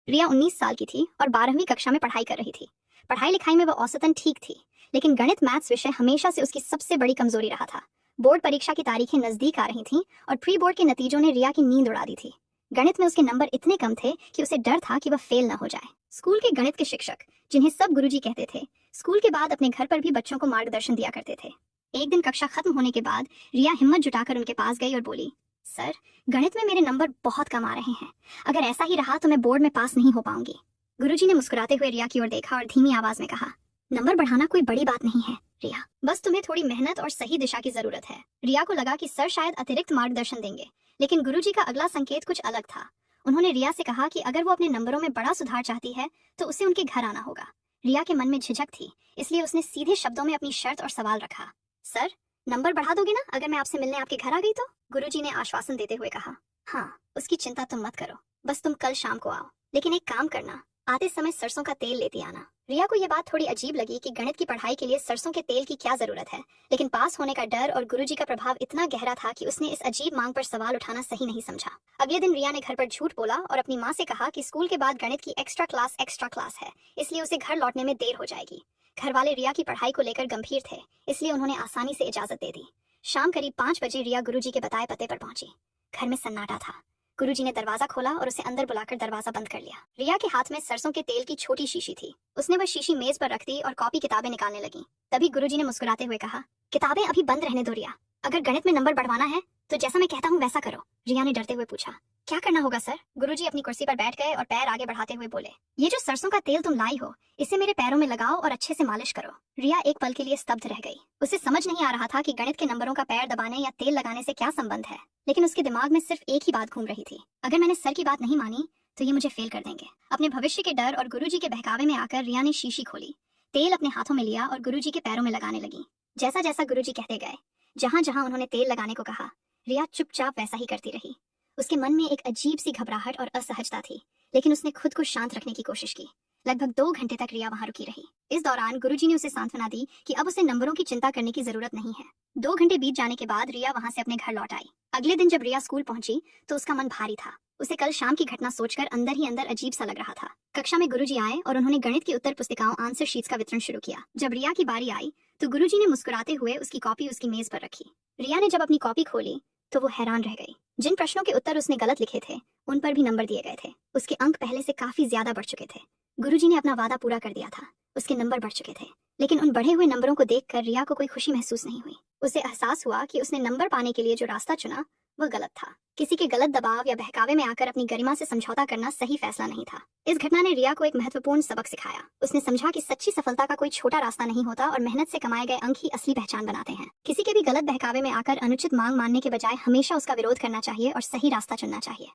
रिया 19 साल की थी और 12वीं कक्षा में पढ़ाई कर रही थी। पढ़ाई लिखाई में वह औसतन ठीक थी, लेकिन गणित मैथ्स विषय हमेशा से उसकी सबसे बड़ी कमजोरी रहा था। बोर्ड परीक्षा की तारीखें नजदीक आ रही थीं और प्री बोर्ड के नतीजों ने रिया की नींद उड़ा दी थी। गणित में उसके नंबर इतने कम थे कि उसे डर था कि वह फेल न हो जाए। स्कूल के गणित के शिक्षक, जिन्हें सब गुरुजी कहते थे, स्कूल के बाद अपने घर पर भी बच्चों को मार्गदर्शन दिया करते थे। एक दिन कक्षा खत्म होने के बाद रिया हिम्मत जुटाकर उनके पास गई और बोली, सर, गणित में मेरे नंबर बहुत कम आ रहे हैं। अगर ऐसा ही रहा तो मैं बोर्ड में पास नहीं हो पाऊंगी। गुरुजी ने मुस्कुराते हुए रिया की ओर देखा और धीमी आवाज में कहा, नंबर बढ़ाना कोई बड़ी बात नहीं है रिया, बस तुम्हें थोड़ी मेहनत और सही दिशा की जरूरत है। रिया को लगा कि सर शायद अतिरिक्त मार्गदर्शन देंगे, लेकिन गुरुजी का अगला संकेत कुछ अलग था। उन्होंने रिया से कहा कि अगर वो अपने नंबरों में बड़ा सुधार चाहती है तो उसे उनके घर आना होगा। रिया के मन में झिझक थी, इसलिए उसने सीधे शब्दों में अपनी शर्त और सवाल रखा, सर, नंबर बढ़ा दोगे ना अगर मैं आपसे मिलने आपके घर आ गई तो? गुरुजी ने आश्वासन देते हुए कहा, हाँ, उसकी चिंता तुम मत करो, बस तुम कल शाम को आओ, लेकिन एक काम करना, आते समय सरसों का तेल लेती आना। रिया को यह बात थोड़ी अजीब लगी कि गणित की पढ़ाई के लिए सरसों के तेल की क्या जरूरत है, लेकिन पास होने का डर और गुरुजी का प्रभाव इतना गहरा था कि उसने इस अजीब मांग पर सवाल उठाना सही नहीं समझा। अगले दिन रिया ने घर पर झूठ बोला और अपनी माँ से कहा कि स्कूल के बाद गणित की एक्स्ट्रा क्लास है, इसलिए उसे घर लौटने में देर हो जाएगी। घर वाले रिया की पढ़ाई को लेकर गंभीर थे, इसलिए उन्होंने आसानी से इजाजत दे दी। शाम करीब 5 बजे रिया गुरुजी के बताए पते पर पहुंची। घर में सन्नाटा था। गुरुजी ने दरवाजा खोला और उसे अंदर बुलाकर दरवाजा बंद कर लिया। रिया के हाथ में सरसों के तेल की छोटी शीशी थी। उसने वह शीशी मेज पर रख दी और कॉपी किताबें निकालने लगी। तभी गुरुजी ने मुस्कुराते हुए कहा, किताबें अभी बंद रहने दो रिया, अगर गणित में नंबर बढ़वाना है तो जैसा मैं कहता हूँ वैसा करो। रिया ने डरते हुए पूछा, क्या करना होगा सर? गुरुजी अपनी कुर्सी पर बैठ गए और पैर आगे बढ़ाते हुए बोले, ये जो सरसों का तेल तुम लाई हो, इसे मेरे पैरों में लगाओ और अच्छे से मालिश करो। रिया एक पल के लिए स्तब्ध रह गई। उसे समझ नहीं आ रहा था कि गणित के नंबरों का पैर दबाने या तेल लगाने से क्या संबंध है, लेकिन उसके दिमाग में सिर्फ एक ही बात घूम रही थी, अगर मैंने सर की बात नहीं मानी तो ये मुझे फेल कर देंगे। अपने भविष्य के डर और गुरुजी के बहकावे में आकर रिया ने शीशी खोली, तेल अपने हाथों में लिया और गुरुजी के पैरों में लगाने लगी। जैसा जैसा गुरुजी कहते गए, जहां जहां उन्होंने तेल लगाने को कहा, रिया चुपचाप वैसा ही करती रही। उसके मन में एक अजीब सी घबराहट और असहजता थी, लेकिन उसने खुद को शांत रखने की कोशिश की। लगभग 2 घंटे तक रिया वहां रुकी रही। इस दौरान गुरुजी ने उसे सांत्वना दी कि अब उसे नंबरों की चिंता करने की जरूरत नहीं है। 2 घंटे बीत जाने के बाद रिया वहां से अपने घर लौट आई। अगले दिन जब रिया स्कूल पहुंची तो उसका मन भारी था। उसे कल शाम की घटना सोचकर अंदर ही अंदर अजीब सा लग रहा था। कक्षा में गुरुजी आए और उन्होंने गणित की उत्तर पुस्तिकाओं आंसर शीट्स का वितरण शुरू किया। जब रिया की बारी आई तो गुरुजी ने मुस्कुराते हुए उसकी कॉपी उसकी मेज पर रखी। रिया ने जब अपनी कॉपी खोली तो वो हैरान रह गई। जिन प्रश्नों के उत्तर उसने गलत लिखे थे उन पर भी नंबर दिए गए थे। उसके अंक पहले से काफी ज्यादा बढ़ चुके थे। गुरुजी ने अपना वादा पूरा कर दिया था, उसके नंबर बढ़ चुके थे, लेकिन उन बढ़े हुए नंबरों को देखकर रिया को कोई खुशी महसूस नहीं हुई। उसे एहसास हुआ कि उसने नंबर पाने के लिए जो रास्ता चुना वह गलत था। किसी के गलत दबाव या बहकावे में आकर अपनी गरिमा से समझौता करना सही फैसला नहीं था। इस घटना ने रिया को एक महत्वपूर्ण सबक सिखाया। उसने समझा कि सच्ची सफलता का कोई छोटा रास्ता नहीं होता और मेहनत से कमाए गए अंक ही असली पहचान बनाते हैं। किसी के भी गलत बहकावे में आकर अनुचित मांग मानने के बजाय हमेशा उसका विरोध करना चाहिए और सही रास्ता चुनना चाहिए।